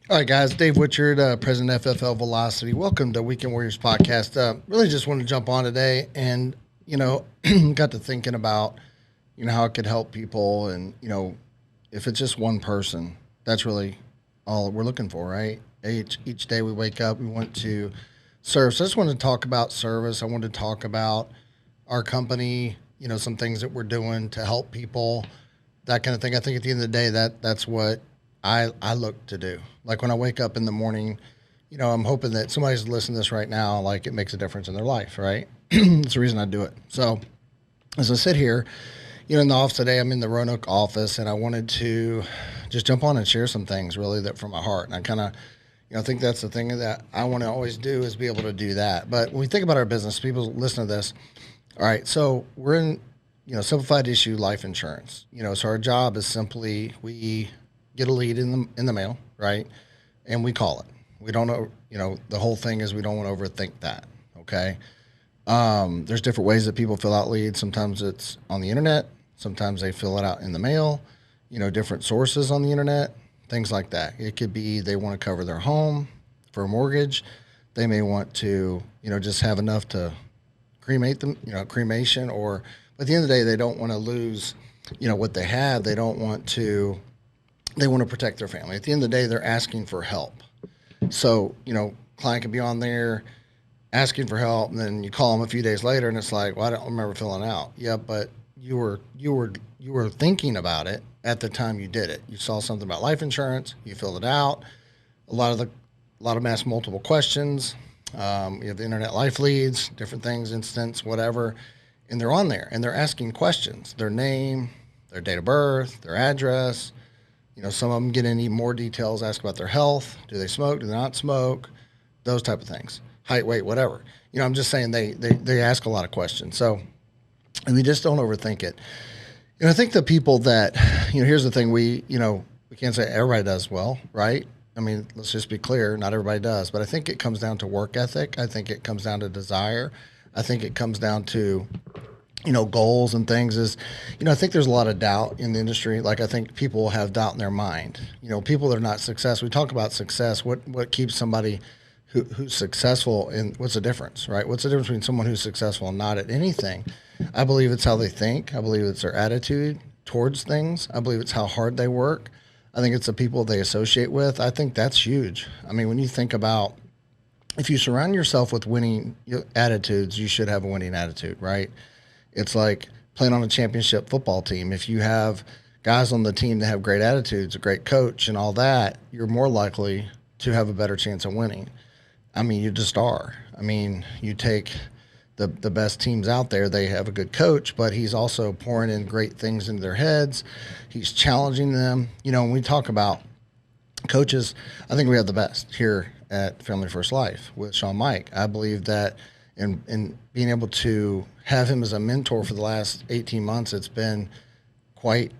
All right, guys. Dave Whichard, President FFL Velocity. Welcome to Weekend Warriors podcast. Really, just want to jump on today, and got to thinking about how it could help people, and if it's just one person, that's really all we're looking for, right? Each day we wake up, we want to serve. So I just wanted to talk about service. I wanted to talk about our company, some things that we're doing to help people, that kind of thing. I think at the end of the day, that's what I look to do. Like when I wake up in the morning, I'm hoping that somebody's listening to this right now, like it makes a difference in their life, right? That's the reason I do it. So as I sit here, in the office today, I'm in the Roanoke office, and I wanted to just jump on and share some things really that from my heart. And I kind of, think that's the thing that I want to always do is be able to do that. But when we think about our business, people listen to this. All right, so we're in, simplified issue life insurance. So our job is simply we get a lead in the mail, right? And we call it. We don't know, the whole thing is we don't want to overthink that. Okay. There's different ways that people fill out leads. Sometimes it's on the internet. Sometimes they fill it out in the mail, different sources on the internet, things like that. It could be they want to cover their home for a mortgage. They may want to, just have enough to cremate them, cremation, or at the end of the day, they don't want to lose, what they have. They want to protect their family. At the end of the day, they're asking for help. So, client could be on there asking for help, and then you call them a few days later, and it's like, well, I don't remember filling out. Yeah, but you were thinking about it at the time you did it. You saw something about life insurance, you filled it out. A lot of them ask multiple questions. You have the internet life leads, different things, instance, whatever, and they're on there and they're asking questions: their name, their date of birth, their address. Some of them get into more details, ask about their health. Do they smoke? Do they not smoke? Those type of things. Height, weight, whatever. I'm just saying they ask a lot of questions. So we just don't overthink it. I think the people that, here's the thing, we can't say everybody does well, right? I mean, let's just be clear, not everybody does. But I think it comes down to work ethic. I think it comes down to desire. I think it comes down to goals and things is, I think there's a lot of doubt in the industry. Like I think people have doubt in their mind. People that are not successful. We talk about success. What keeps somebody who's successful, and what's the difference, right? What's the difference between someone who's successful and not at anything? I believe it's how they think. I believe it's their attitude towards things. I believe it's how hard they work. I think it's the people they associate with. I think that's huge. I mean, when you think about if you surround yourself with winning attitudes, you should have a winning attitude, right? It's like playing on a championship football team. If you have guys on the team that have great attitudes, a great coach, and all that, you're more likely to have a better chance of winning. I mean, you just are. I mean, you take the best teams out there, they have a good coach, but he's also pouring in great things into their heads. He's challenging them. When we talk about coaches, I think we have the best here at Family First Life with Sean Mike. I believe that in being able to have him as a mentor for the last 18 months, it's been quite,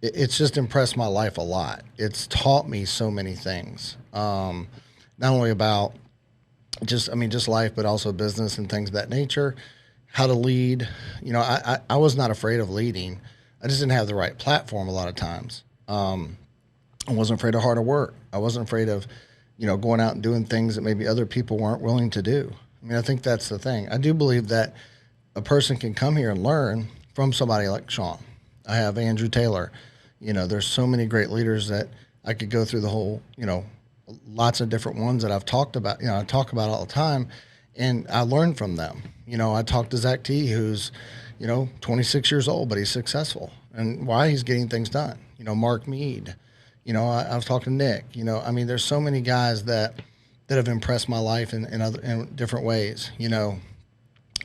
it's just impressed my life a lot. It's taught me so many things, not only about just life, but also business and things of that nature, how to lead. I was not afraid of leading. I just didn't have the right platform a lot of times. I wasn't afraid of harder work. I wasn't afraid of, going out and doing things that maybe other people weren't willing to do. I mean, I think that's the thing. I do believe that a person can come here and learn from somebody like Sean. I have Andrew Taylor. There's so many great leaders that I could go through the whole, lots of different ones that I've talked about, I talk about all the time, and I learn from them. I talked to Zach T, who's, 26 years old, but he's successful, and why he's getting things done. Mark Mead, I was talking to Nick, there's so many guys that have impressed my life in different ways.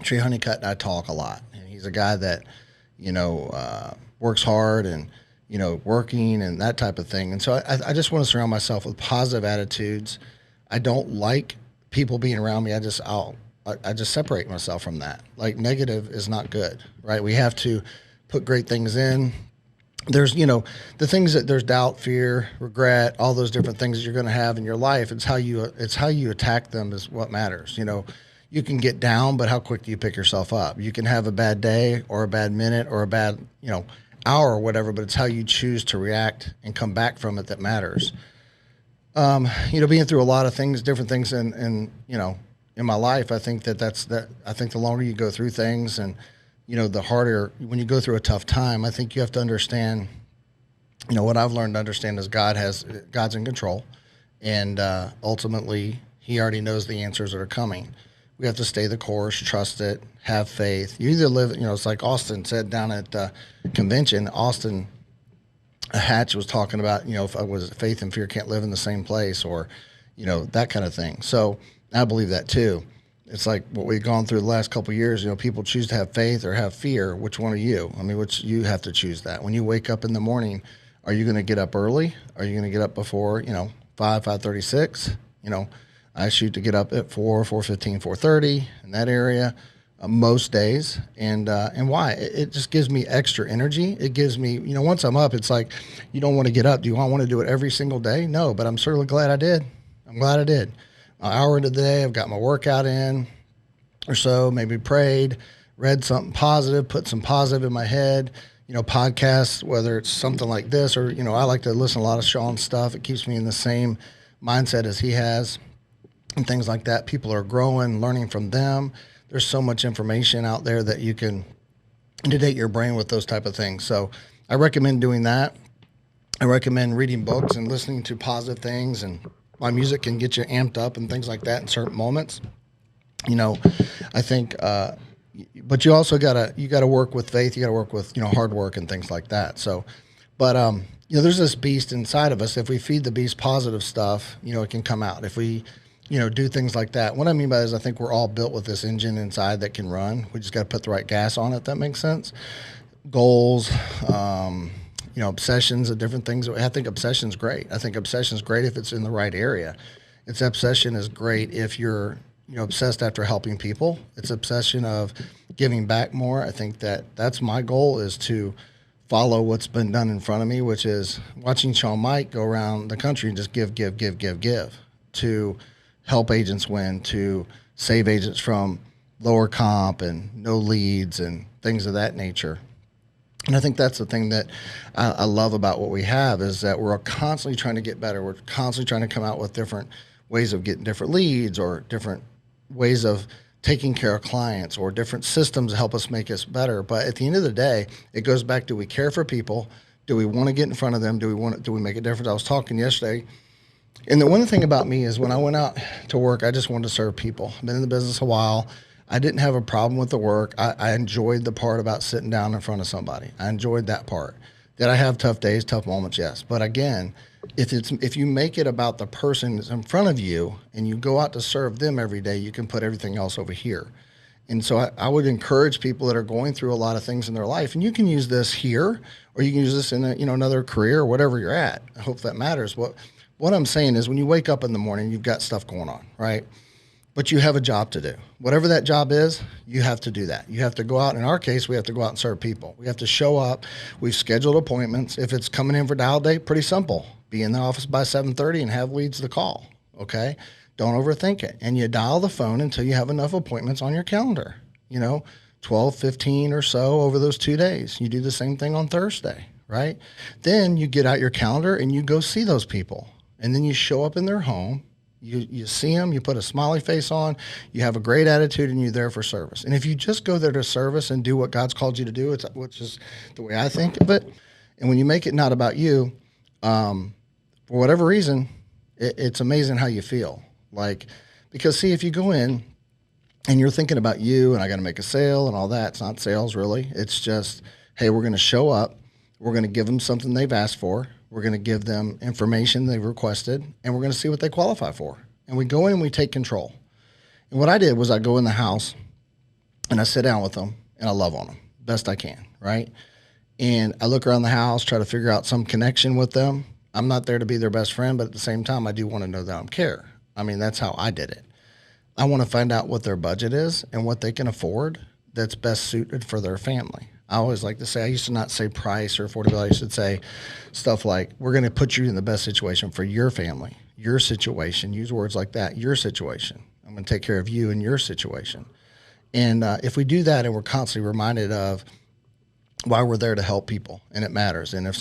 Trey Honeycutt and I talk a lot, and he's a guy that, works hard and, working and that type of thing. And so I just want to surround myself with positive attitudes. I don't like people being around me. I just separate myself from that. Like negative is not good, right? We have to put great things in. There's, the things that there's doubt, fear, regret, all those different things that you're going to have in your life. It's how you attack them is what matters. You can get down, but how quick do you pick yourself up? You can have a bad day or a bad minute or a bad, hour or whatever, but it's how you choose to react and come back from it that matters. Being through a lot of things, different things in my life, I think I think the longer you go through things and, the harder when you go through a tough time, I think you have to understand, what I've learned to understand is God's in control, and ultimately he already knows the answers that are coming. We have to stay the course, trust it, have faith. You either live, it's like Austin said down at the convention. Austin Hatch was talking about, if I was faith and fear can't live in the same place, or, that kind of thing. So I believe that too. It's like what we've gone through the last couple of years. People choose to have faith or have fear. Which one are you? I mean, which you have to choose that. When you wake up in the morning, are you going to get up early? Are you going to get up before 5:36? I shoot to get up at 4:15, 4:30 in that area. Most days, and why? It just gives me extra energy. It gives me, once I'm up, it's like you don't want to get up. Do I want to do it every single day? No, but I'm certainly glad I did. I'm glad I did. An hour into the day, I've got my workout in or so, maybe prayed, read something positive, put some positive in my head. Podcasts, whether it's something like this or, I like to listen to a lot of Sean's stuff. It keeps me in the same mindset as he has and things like that. People are growing, learning from them. There's so much information out there that you can inundate your brain with those type of things. So I recommend doing that. I recommend reading books and listening to positive things, and my music can get you amped up and things like that in certain moments. I think, but you also gotta work with faith. You gotta work with, hard work and things like that. So, but, there's this beast inside of us. If we feed the beast positive stuff, it can come out. If we, do things like that. What I mean by that is I think we're all built with this engine inside that can run. We just got to put the right gas on it, if that makes sense. Goals, obsessions and different things. I think obsession's great. I think obsession's great if it's in the right area. Obsession is great if you're, obsessed after helping people. It's obsession of giving back more. I think that's my goal, is to follow what's been done in front of me, which is watching Sean Mike go around the country and just give, to help agents win, to save agents from lower comp and no leads and things of that nature. And I think that's the thing that I love about what we have, is that we're constantly trying to get better. We're constantly trying to come out with different ways of getting different leads, or different ways of taking care of clients, or different systems to help us make us better. But at the end of the day, it goes back, do we care for people? Do we want to get in front of them? Do we make a difference? I was talking yesterday. And the one thing about me is when I went out to work, I just wanted to serve people. I've been in the business a while. I didn't have a problem with the work. I enjoyed the part about sitting down in front of somebody. I enjoyed that part. Did I have tough days, tough moments? Yes. But again, if you make it about the person that's in front of you and you go out to serve them every day, you can put everything else over here. And so I would encourage people that are going through a lot of things in their life, and you can use this here, or you can use this in another career, or whatever you're at. I hope that matters. What I'm saying is, when you wake up in the morning, you've got stuff going on, right? But you have a job to do. Whatever that job is, you have to do that. You have to go out. In our case, we have to go out and serve people. We have to show up. We've scheduled appointments. If it's coming in for dial day, pretty simple. Be in the office by 7:30 and have leads to call, okay? Don't overthink it. And you dial the phone until you have enough appointments on your calendar, 12, 15 or so over those 2 days. You do the same thing on Thursday, right? Then you get out your calendar and you go see those people. And then you show up in their home, you see them, you put a smiley face on, you have a great attitude, and you're there for service. And if you just go there to service and do what God's called you to do, which is the way I think of it, and when you make it not about you, for whatever reason, it's amazing how you feel. Because see, if you go in and you're thinking about you and I got to make a sale and all that, it's not sales really. It's just, hey, we're going to show up, we're going to give them something they've asked for. We're going to give them information they've requested, and we're going to see what they qualify for. And we go in and we take control. And what I did was I go in the house and I sit down with them and I love on them best I can, right? And I look around the house, try to figure out some connection with them. I'm not there to be their best friend, but at the same time, I do want to know that I care. I mean, that's how I did it. I want to find out what their budget is and what they can afford that's best suited for their family. I always like to say, I used to not say price or affordability. I used to say stuff like, we're going to put you in the best situation for your family, your situation. Use words like that, your situation. I'm going to take care of you and your situation. And if we do that and we're constantly reminded of why we're there to help people, and it matters. And if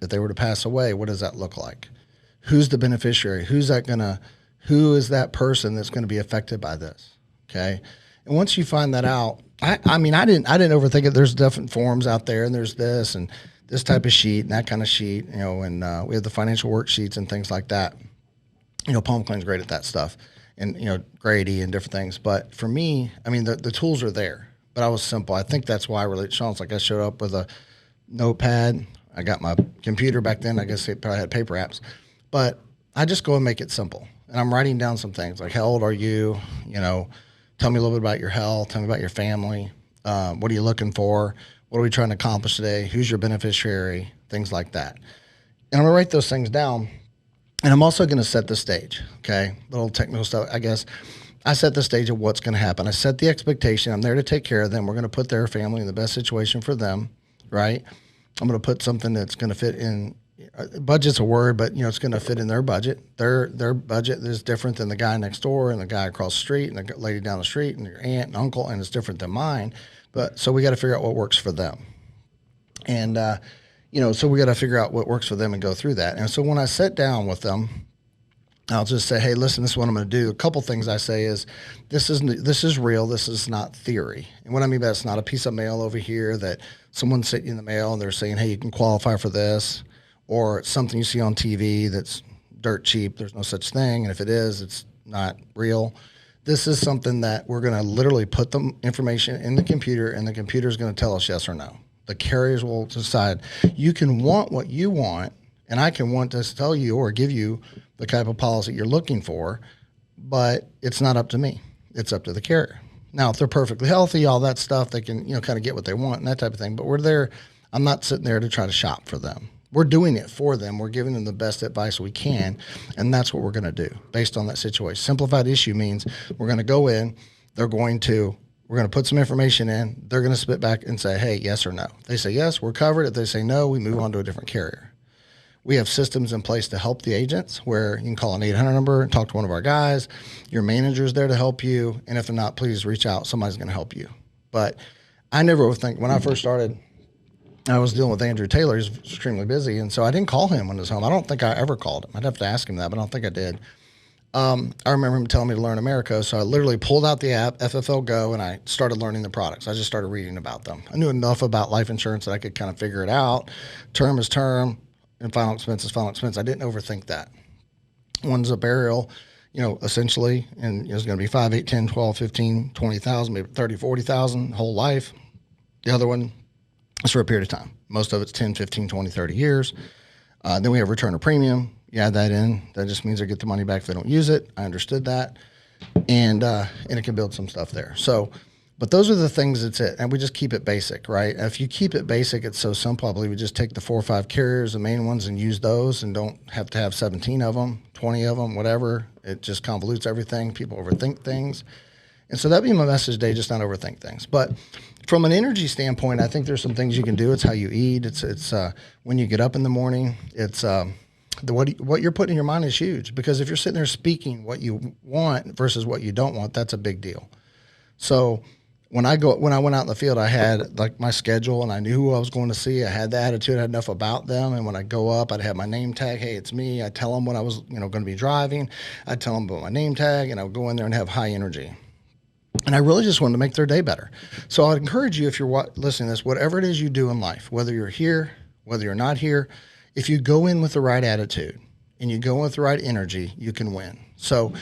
they were to pass away, what does that look like? who's the beneficiary? Who is that person that's going to be affected by this? Okay. And once you find that out, I mean, I didn't overthink it. There's different forms out there, and there's this and this type of sheet and that kind of sheet, and we have the financial worksheets and things like that. Palm Clean's great at that stuff, and, Grady and different things. But for me, I mean, the tools are there, but I was simple. I think that's why I relate to Sean's. Like, I showed up with a notepad. I got my computer back then. I guess they probably had paper apps, but I just go and make it simple. And I'm writing down some things like, how old are you? Tell me a little bit about your health. Tell me about your family. What are you looking for? What are we trying to accomplish today? Who's your beneficiary? Things like that. And I'm going to write those things down. And I'm also going to set the stage, okay? Little technical stuff, I guess. I set the stage of what's going to happen. I set the expectation. I'm there to take care of them. We're going to put their family in the best situation for them, right? I'm going to put something that's going to fit in. Budget's a word, but it's going to fit in their budget. Their budget is different than the guy next door and the guy across the street and the lady down the street and your aunt and uncle, and it's different than mine. But so we got to figure out what works for them. And so we got to figure out what works for them and go through that. And so when I sit down with them, I'll just say, hey, listen, this is what I'm going to do. A couple things I say is, this is real. This is not theory. And what I mean by it's not a piece of mail over here that someone's sent you in the mail and they're saying, hey, you can qualify for this, or it's something you see on TV that's dirt cheap. There's no such thing. And if it is, it's not real. This is something that we're going to literally put the information in the computer, and the computer is going to tell us yes or no. The carriers will decide. You can want what you want, and I can want to tell you or give you the type of policy you're looking for, but it's not up to me. It's up to the carrier. Now, if they're perfectly healthy, all that stuff, they can, kind of get what they want and that type of thing. But we're there. I'm not sitting there to try to shop for them. We're doing it for them. We're giving them the best advice we can, and that's what we're going to do based on that situation. Simplified issue means we're going to go in. We're going to put some information in. They're going to spit back and say, hey, yes or no. If they say yes, we're covered. If they say no, we move on to a different carrier. We have systems in place to help the agents where you can call an 800 number and talk to one of our guys. Your manager's there to help you. And if they're not, please reach out. Somebody's going to help you. But I never would think, when I first started, I was dealing with Andrew Taylor. He's extremely busy. And so I didn't call him when he was home. I don't think I ever called him. I'd have to ask him that, but I don't think I did. I remember him telling me to learn America. So I literally pulled out the app, FFL Go, and I started learning the products. I just started reading about them. I knew enough about life insurance that I could kind of figure it out. Term is term, and final expense is final expense. I didn't overthink that. One's a burial, essentially, and it's going to be 5, 8, 10, 12, 15, 20,000, maybe 30, 40,000 whole life. The other one is for a period of time. Most of it's 10, 15, 20, 30 years. Then we have return of premium. You add that in. That just means they get the money back if they don't use it. I understood that. And it can build some stuff there. So, but those are the things that's it. And we just keep it basic, right? If you keep it basic, it's so simple. I believe we just take the 4 or 5 carriers, the main ones, and use those, and don't have to have 17 of them, 20 of them, whatever. It just convolutes everything. People overthink things. And so that'd be my message today, just not overthink things. But from an energy standpoint, I think there's some things you can do. It's how you eat. It's when you get up in the morning. It's what you're putting in your mind is huge, because if you're sitting there speaking what you want versus what you don't want, that's a big deal. So when I went out in the field, I had like my schedule, and I knew who I was going to see. I had the attitude. I had enough about them. And when I go up, I'd have my name tag. Hey, it's me. I'd tell them when I was going to be driving. I'd tell them about my name tag, and I would go in there and have high energy. And I really just wanted to make their day better. So I'd encourage you, if you're listening to this, whatever it is you do in life, whether you're here, whether you're not here, if you go in with the right attitude and you go in with the right energy, you can win. So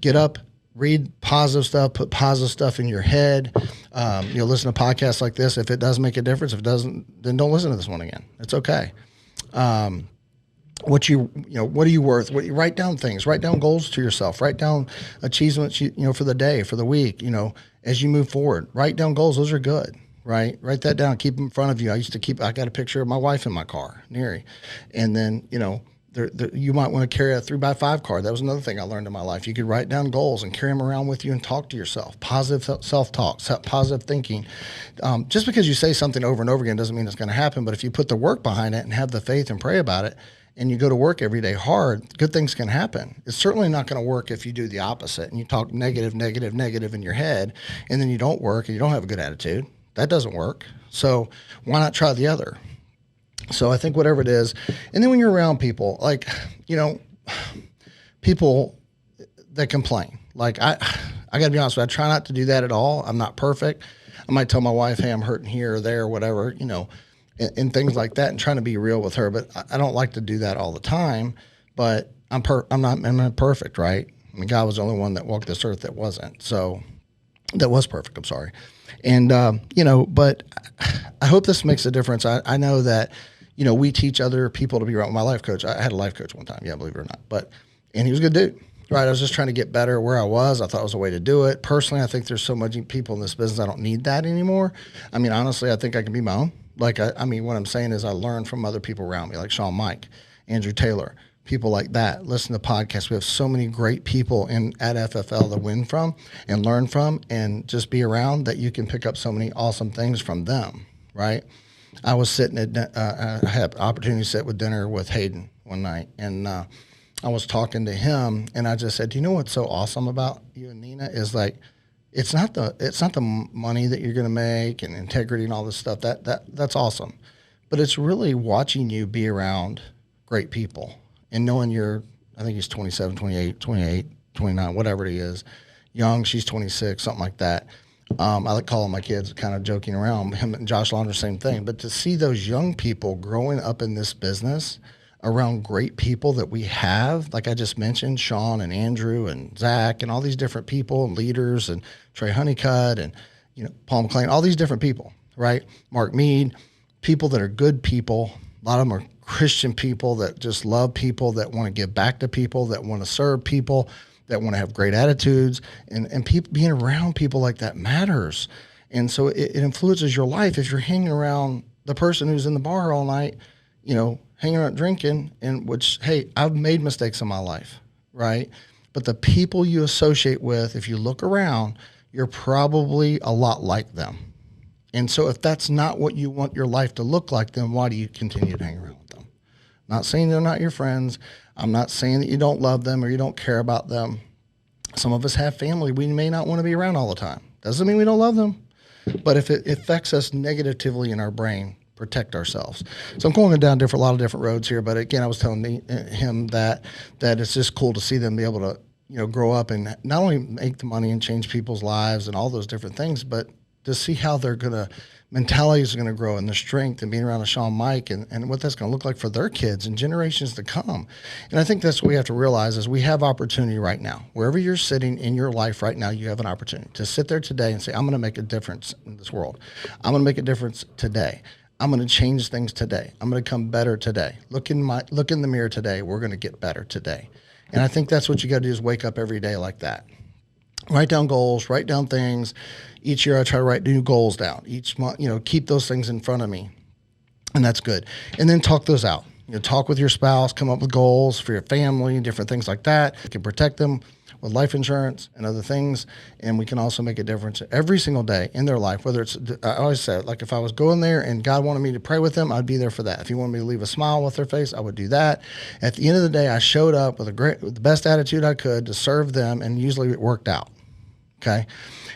get up, read positive stuff, put positive stuff in your head. You'll listen to podcasts like this. If it does make a difference, if it doesn't, then don't listen to this one again. It's okay. What are you worth? Write down things, write down goals to yourself, write down achievements, for the day, for the week, as you move forward, write down goals. Those are good, right? Write that down, keep them in front of you. I got a picture of my wife in my car, Neri. And then, you might want to carry a 3x5 card. That was another thing I learned in my life. You could write down goals and carry them around with you and talk to yourself. Positive self-talk, positive thinking. Just because you say something over and over again doesn't mean it's going to happen. But if you put the work behind it and have the faith and pray about it, and you go to work every day hard, good things can happen. It's certainly not going to work if you do the opposite and you talk negative in your head, and then you don't work and you don't have a good attitude. That doesn't work. So why not try the other? So I think whatever it is, and then when you're around people, people that complain. Like I got to be honest with you, I try not to do that at all. I'm not perfect. I might tell my wife, hey, I'm hurting here or there or whatever, and things like that, and trying to be real with her. But I don't like to do that all the time. But I'm not perfect, right? I mean, God was the only one that walked this earth that wasn't. So that was perfect. I'm sorry. And, but I hope this makes a difference. I know that, we teach other people to be around. My life coach, I had a life coach one time. Yeah, believe it or not. And he was a good dude, right? I was just trying to get better where I was. I thought it was a way to do it. Personally, I think there's so much people in this business. I don't need that anymore. I mean, honestly, I think I can be my own. Like, I mean, what I'm saying is I learn from other people around me, like Sean Mike, Andrew Taylor, people like that. Listen to podcasts. We have so many great people at FFL to win from and learn from and just be around that you can pick up so many awesome things from them, right? I was sitting I had opportunity to sit with dinner with Hayden one night, and I was talking to him, and I just said, do you know what's so awesome about you and Nina is like, it's not the money that you're going to make and integrity and all this stuff. That's awesome. But it's really watching you be around great people and knowing I think he's 27, 28, 29, whatever he is, young, she's 26, something like that. I like calling my kids, kind of joking around. Him and Josh Launder, same thing. But to see those young people growing up in this business around great people that we have, like I just mentioned, Sean and Andrew and Zach and all these different people and leaders and Trey Honeycutt and, Paul McLean, all these different people, right? Mark Mead, people that are good people. A lot of them are Christian people that just love people, that want to give back to people, that want to serve people, that want to have great attitudes, and people being around people like that matters. And so it influences your life. If you're hanging around the person who's in the bar all night, hanging around drinking, and which, hey, I've made mistakes in my life, right? But the people you associate with, if you look around, you're probably a lot like them. And so if that's not what you want your life to look like, then why do you continue to hang around with them? Not saying they're not your friends. I'm not saying that you don't love them or you don't care about them. Some of us have family we may not want to be around all the time. Doesn't mean we don't love them. But if it affects us negatively in our brain, protect ourselves. So I'm going down a lot of different roads here. But again, I was telling him that it's just cool to see them be able to, grow up and not only make the money and change people's lives and all those different things, but to see how mentalities are going to grow and the strength and being around a Sean Mike and what that's going to look like for their kids and generations to come. And I think that's what we have to realize is we have opportunity right now. Wherever you're sitting in your life right now, you have an opportunity to sit there today and say, I'm going to make a difference in this world. I'm going to make a difference today. I'm going to change things today. I'm going to come better today. Look in the mirror today. We're going to get better today. And I think that's what you got to do is wake up every day like that. Write down goals, write down things. Each year I try to write new goals down. Each month, keep those things in front of me. And that's good. And then talk those out. Talk with your spouse, come up with goals for your family, different things like that. You can protect them with life insurance and other things. And we can also make a difference every single day in their life, whether it's, I always say, like if I was going there and God wanted me to pray with them, I'd be there for that. If he wanted me to leave a smile with their face, I would do that. At the end of the day, I showed up with the best attitude I could to serve them, and usually it worked out. Okay.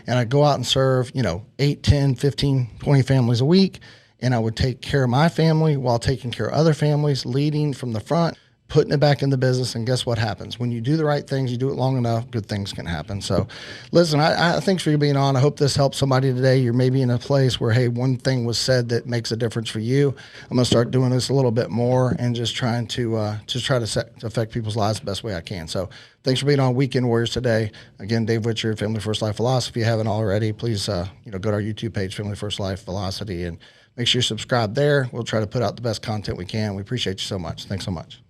And I'd go out and serve, 8, 10, 15, 20 families a week. And I would take care of my family while taking care of other families, leading from the front, putting it back in the business. And guess what happens? When you do the right things, you do it long enough, good things can happen. So listen, I thanks for you being on. I hope this helps somebody today. You're maybe in a place where, hey, one thing was said that makes a difference for you. I'm going to start doing this a little bit more and just trying to affect people's lives the best way I can. So thanks for being on Weekend Warriors today. Again, Dave Whichard, Family First Life Velocity. If you haven't already, please go to our YouTube page, Family First Life Velocity, and make sure you subscribe there. We'll try to put out the best content we can. We appreciate you so much. Thanks so much.